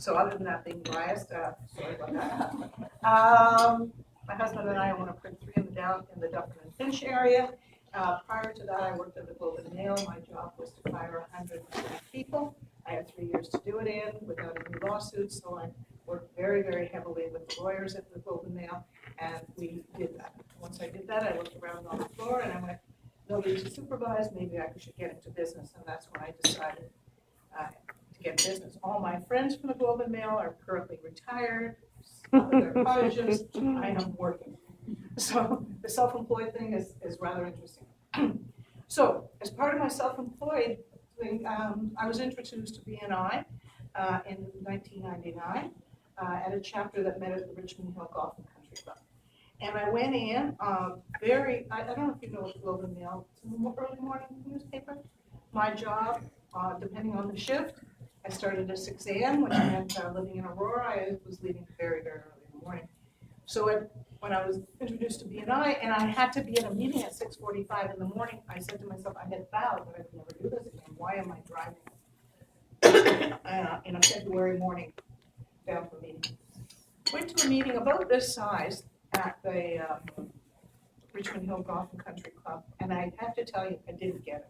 So other than that being biased, sorry about that. My husband and I own a print 3 in the Dufferin and Finch area. Prior to that, I worked at the Globe and Mail. My job was to fire 100 people. I had 3 years to do it in without any lawsuits, so I worked very, very heavily with the lawyers at the Globe and Mail, and we did that. Once I did that, I looked around on the floor and I went, nobody to supervise, maybe I should get into business, and that's when I decided to get business. All my friends from the Globe and Mail are currently retired, they're cottages, I am working. So the self-employed thing is rather interesting. So as part of my self-employed thing, I was introduced to BNI in 1999 at a chapter that met at the Richmond Hill Golf and Country Club. And I went in I don't know if you know what the Globe and Mail, it's an early morning newspaper. My job, depending on the shift, I started at 6 a.m., which meant living in Aurora, I was leaving very, very early in the morning. So when I was introduced to BNI and I had to be at a meeting at 6:45 in the morning, I said to myself, I had vowed that I could never do this again. Why am I driving in a February morning down to a meeting? Went to a meeting about this size at the Richmond Hill Golf and Country Club, and I have to tell you, I didn't get it.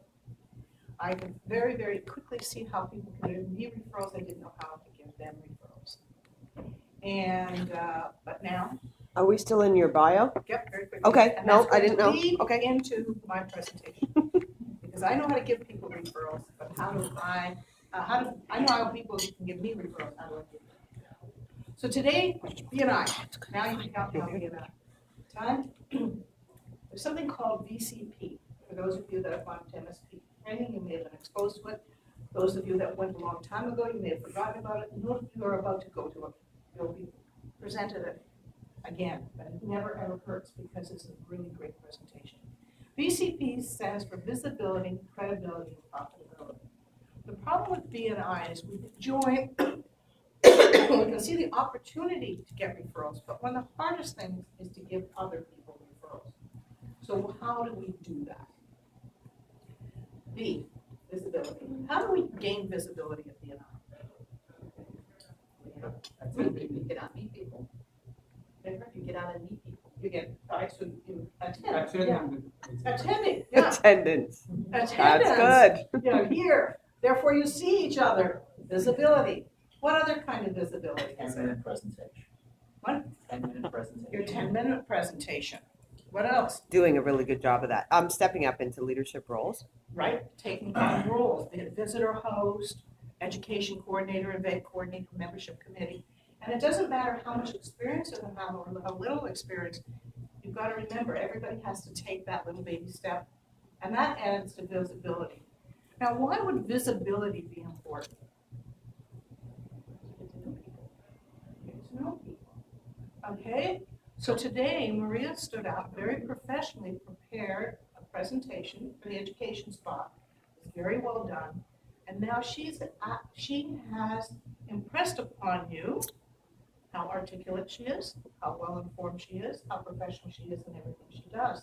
I could very, very quickly see how people could give me referrals. I didn't know how to give them referrals. And, but now. Are we still in your bio? Yep, very quickly. Okay, and no, I didn't know. Okay. Into my presentation. Because I know how to give people referrals, but I know how people can give me referrals, how do I give them? So today, BNI, now you can help me on BNI. Time, there's something called VCP. For those of you that have gone to MSP training, you may have been exposed to it. Those of you that went a long time ago, you may have forgotten about it. And those of you are about to go to it, you'll be presented it again, but it never ever hurts because it's a really great presentation. VCP stands for visibility, credibility, and profitability. The problem with BNI is we enjoy, we can see the opportunity to get referrals, but one of the hardest things is to give other people referrals. So how do we do that? B, visibility. How do we gain visibility at BNI? That's it. You get out and meet people. You get out and meet people. You get, so you attend. Attending. Attending, yeah. Attendance. Attendance. That's good. You're here, therefore you see each other. Visibility. What other kind of visibility is there? 10-minute presentation. What? 10-minute presentation. Your 10-minute presentation. What else? Doing a really good job of that. I'm stepping up into leadership roles. Right, taking on roles, be it visitor host, education coordinator, event coordinator, membership committee. And it doesn't matter how much experience you have or how little experience, you've got to remember everybody has to take that little baby step, and that adds to visibility. Now, why would visibility be important? Get to know people. Okay, so today Maria stood out very professionally, prepared a presentation for the education spot. It was very well done, and now she has impressed upon you how articulate she is, how well informed she is, how professional she is in everything she does.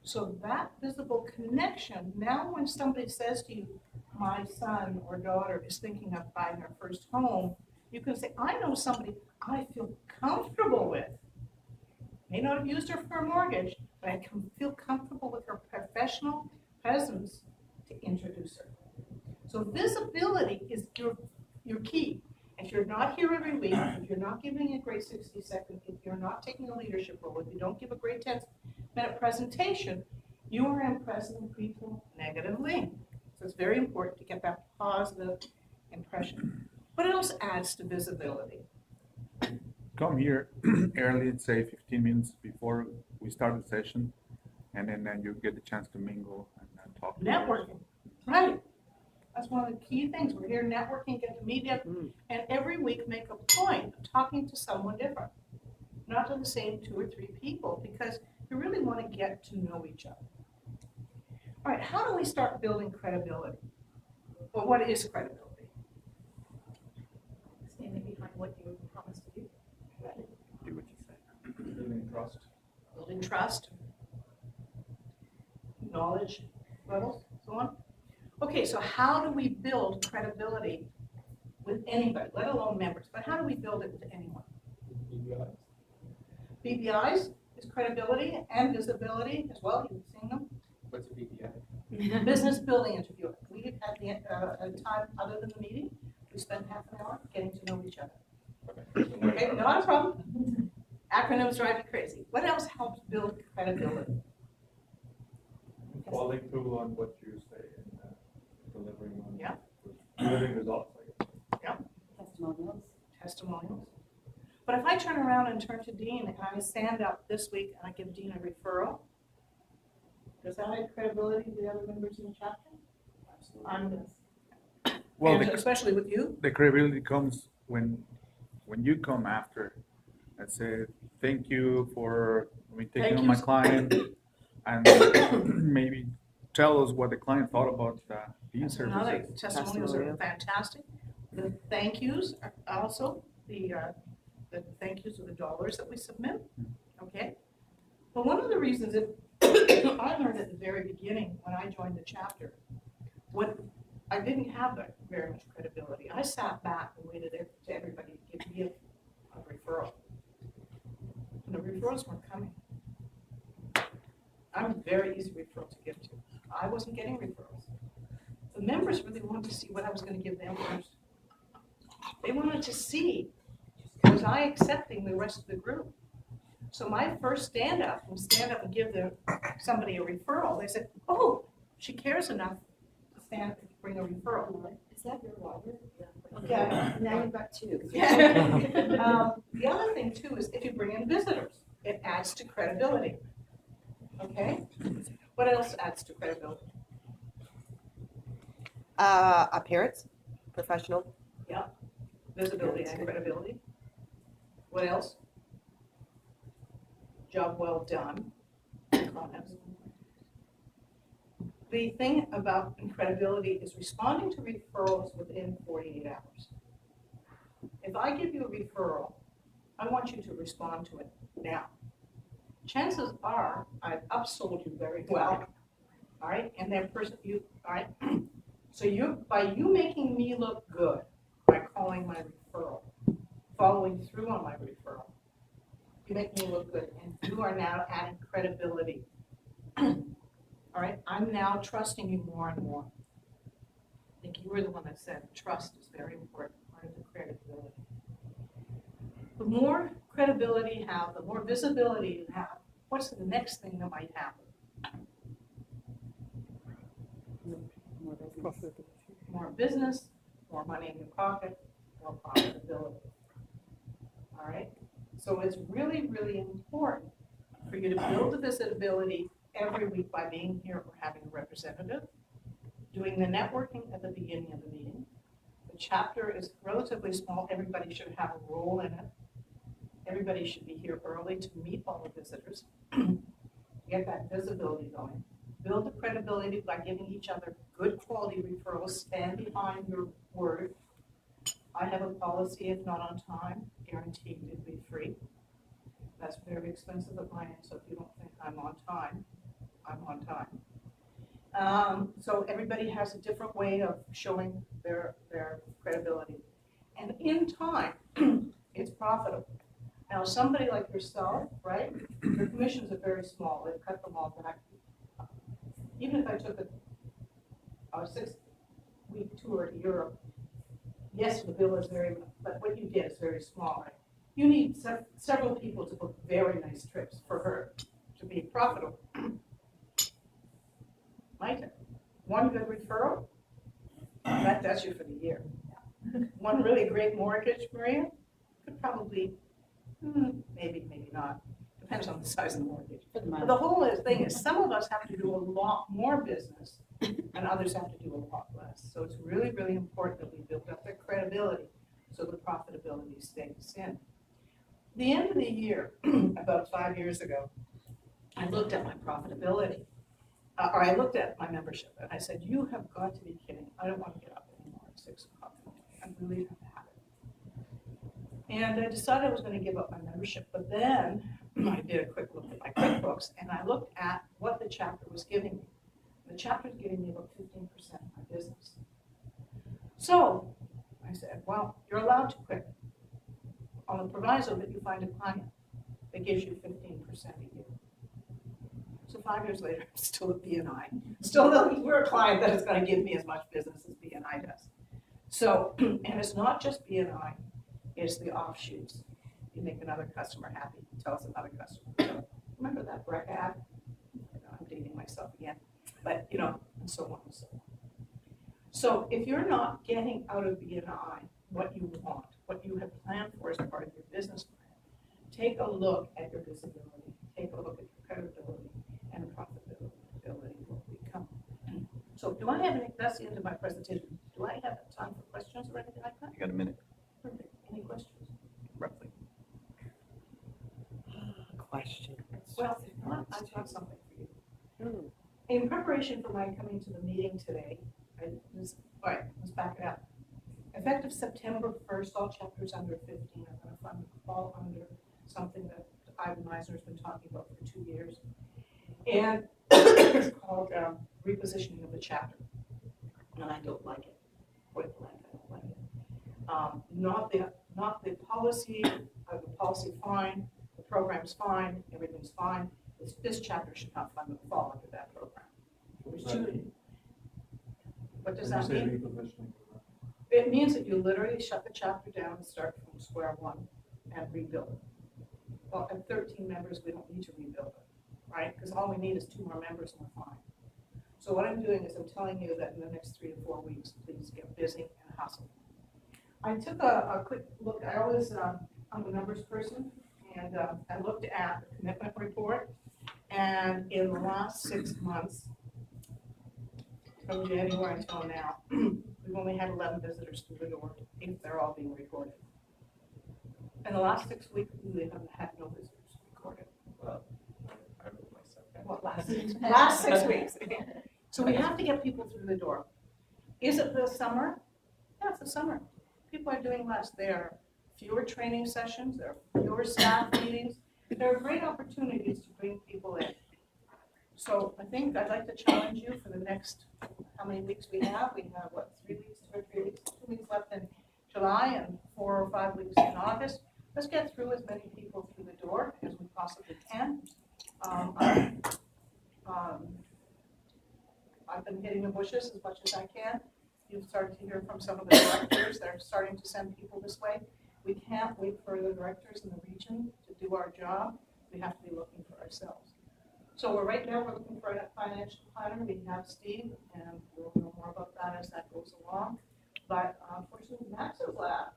So that visible connection, now when somebody says to you, my son or daughter is thinking of buying their first home, you can say, I know somebody I feel comfortable with. May not have used her for a mortgage, but I can feel comfortable with her professional presence to introduce her. So visibility is your key. If you're not here every week, if you're not giving a great 60 seconds, if you're not taking a leadership role, if you don't give a great 10-minute presentation, you are impressing people negatively. So it's very important to get that positive impression. What else adds to visibility? Come here early, say 15 minutes before we start the session, and then you get the chance to mingle and talk. Networking, right. That's one of the key things. We're here networking, get to meet you, and every week make a point of talking to someone different. Not to the same 2 or 3 people, because you really want to get to know each other. All right, how do we start building credibility? Well, what is credibility? Standing behind what you promised to do. Do what you say. Building trust. Building trust, knowledge levels, so on. Okay, so how do we build credibility with anybody, let alone members, but how do we build it with anyone? BBIs is credibility and visibility as well, you've seen them. What's a BPI? Business building interview. We, at the, a time other than the meeting, we spent half an hour getting to know each other. Okay, not a problem. Acronyms drive me crazy. What else helps build credibility? Following through on what you say and delivering on. Yeah. Delivering results, I guess. Testimonials. Testimonials. But if I turn around and turn to Dean and I stand up this week and I give Dean a referral, does that add credibility to the other members in the chapter? I'm, Well, and the, especially with you. the credibility comes when you come after and say, thank you for taking Thank on my you. client, and maybe tell us what the client thought about these Another services. testimonials are Testimonial. fantastic. The thank yous are also the thank yous are the dollars that we submit. Okay. But one of the reasons that I learned at the very beginning when I joined the chapter, what I didn't have that very much credibility. I sat back and waited to everybody to give me a referral. And the referrals weren't coming. I'm a very easy referral to give to. I wasn't getting referrals. The members really wanted to see what I was going to give them first. They wanted to see, was I accepting the rest of the group? So my first stand up and give somebody a referral, they said, oh, she cares enough to stand and bring a referral. Is that your water? Yeah. Now you've got two. The other thing too is if you bring in visitors, it adds to credibility. Okay? What else adds to credibility? Appearance, professional. Visibility and credibility. What else? Job well done. Comments. The thing about credibility is responding to referrals within 48 hours. If I give you a referral, I want you to respond to it now. Chances are I've upsold you very well, all right? And that person, all right? So by you making me look good, by calling my referral, following through on my referral, you make me look good, and you are now adding credibility. All right, I'm now trusting you more and more. I think you were the one that said trust is very important, part of the credibility. The more credibility you have, the more visibility you have, what's the next thing that might happen? More business, more money in your pocket, more profitability. All right, so it's really, really important for you to build the visibility every week by being here or having a representative, doing the networking at the beginning of the meeting. The chapter is relatively small. Everybody should have a role in it. Everybody should be here early to meet all the visitors. Get that visibility going. Build the credibility by giving each other good quality referrals. Stand behind your word. I have a policy, if not on time, guaranteed to be free. That's very expensive at my end, so if you don't think I'm on time, I'm on time. So everybody has a different way of showing their credibility. And in time, it's profitable. Now, somebody like yourself, right, your commissions are very small. They've cut them all back. Even if I took a 6-week tour to Europe, yes, the bill is very, but what you get is very small. Right? You need several people to book very nice trips for her to be profitable. Mike, one good referral, that does you for the year. One really great mortgage, Maria, could probably, maybe not. Depends on the size of the mortgage. But the whole thing is, some of us have to do a lot more business and others have to do a lot less. So it's really, really important that we build up their credibility so the profitability stays in. The end of the year, about 5 years ago, I looked at my profitability, or I looked at my membership, and I said, you have got to be kidding. I don't want to get up anymore at 6 o'clock. I really have had it. And I decided I was going to give up my membership, but then I did a quick look at my QuickBooks, and I looked at what the chapter was giving me. The chapter was giving me about 15% of my business. So I said, Well, you're allowed to quit on the proviso that you find a client that gives you 15% a year. So 5 years later, I'm still at BNI. Still, we're a client that is going to give me as much business as BNI does. So, and it's not just BNI, it's the offshoots. You make another customer happy, tell us another customer. So, remember that Breck ad? I'm dating myself again, but and so on and so on. So if you're not getting out of BNI what you want, what you have planned for as part of your business plan, take a look at your visibility, take a look at your credibility and profitability will become. So do I have any, that's the end of my presentation. Do I have time for questions or anything like that? You got a minute, Perfect. Any questions? roughly. Question. Well, I've got something for you. Hmm. In preparation for my coming to the meeting today, let's back it up. Effective September 1st, all chapters under 15 are going to fall under something that Ivan Meisner's been talking about for 2 years. And it's called repositioning of the chapter. And I don't like it. Point blank, I don't like it. Not the policy, the policy fine, the program's fine, everything's fine. This chapter should not fall under that program. What does that mean? Repositioning. It means that you literally shut the chapter down and start from square one and rebuild it. Well, at 13 members, we don't need to rebuild it, right? Because all we need is 2 more members and we're fine. So what I'm doing is I'm telling you that in the next 3 to 4 weeks, please get busy and hustle. I took a quick look. I always, I'm a numbers person, and I looked at the commitment report. And in the last 6 months, from January until now, we've only had 11 visitors through the door, if they're all being recorded. In the last 6 weeks, we haven't had no visitors recorded. Well, I wrote myself. What, last 6 weeks. So we have to get people through the door. Is it the summer? Yeah, it's the summer. People are doing less. There are fewer training sessions, there are fewer staff meetings. There are great opportunities to bring people in. So I think I'd like to challenge you for the next, how many weeks we have? We have, what, 3 weeks, 2 or 3 weeks, 2 weeks left in July and 4 or 5 weeks in August. Let's get through as many people through the door as we possibly can. I've been hitting the bushes as much as I can. You've started to hear from some of the directors that are starting to send people this way. We can't wait for the directors in the region to do our job. We have to be looking for ourselves. So right now we're looking for a financial planner. We have Steve, and we'll know more about that as that goes along. But unfortunately, Max is left.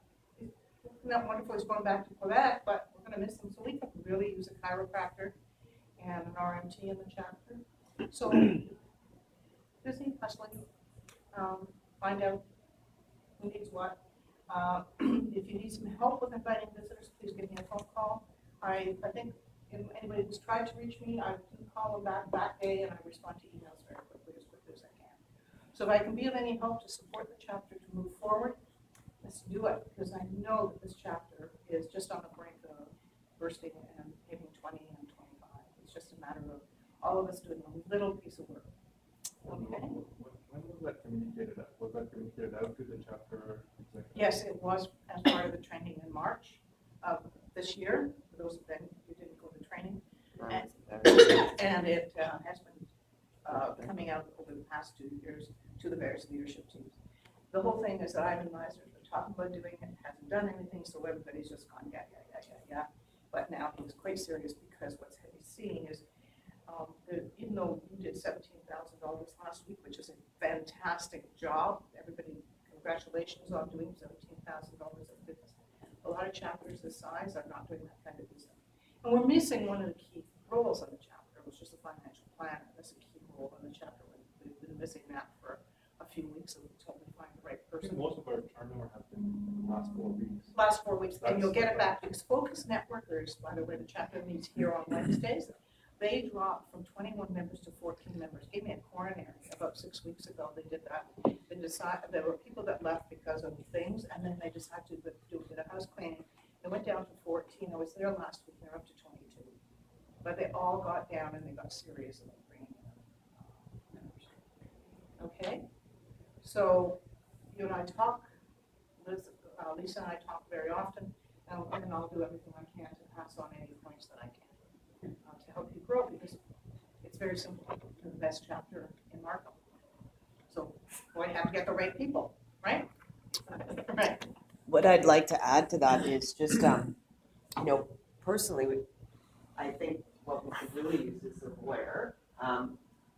Not wonderful. He's going back to Quebec, but we're going to miss him. So we could really use a chiropractor and an RMT in the chapter. So busy hustling. Find out who needs what. If you need some help with inviting visitors, please give me a phone call. I think anybody who's tried to reach me, I do call them back that day, and I respond to emails very quickly as I can. So if I can be of any help to support the chapter to move forward, let's do it, because I know that this chapter is just on the brink of bursting and hitting 20 and 25. It's just a matter of all of us doing a little piece of work. Okay. When was that communicated out? Was that communicated out to the chapter executive? Yes, it was as part of the training in March of this year, for those of them who didn't go to training. And it has been coming out over the past 2 years to the various leadership teams. The whole thing is that Ivan Meisner's been talking about doing it, hasn't done anything, so everybody's just gone, yeah. But now he's quite serious, because what he's seeing is, even though you did $17,000 last week, which is a fantastic job, everybody, congratulations on doing $17,000 of business. A lot of chapters this size are not doing that kind of business. And we're missing one of the key roles in the chapter, which is the financial planner. That's a key role in the chapter. We've been missing that for a few weeks until we find the right I think person. most of our turnover has been in the last 4 weeks. Last 4 weeks, and you'll get it back, because Focus Networkers, by the way, the chapter meets here on Wednesdays. They dropped from 21 members to 14 members. Gave me a coronary about 6 weeks ago. They did that. They decided there were people that left because of things, and then they decided to do a bit of house cleaning. They went down to 14. I was there last week. They're up to 22. But they all got down and they got serious about bringing in members. Okay. So you and I talk. Lisa and I talk very often, and I'll do everything I can to pass on any points that I can to help you grow, because it's very simple, to the best chapter in Markham. So, boy, you have to get the right people, right? Right. What I'd like to add to that is just, you know, personally, I think what we could really use is a lawyer.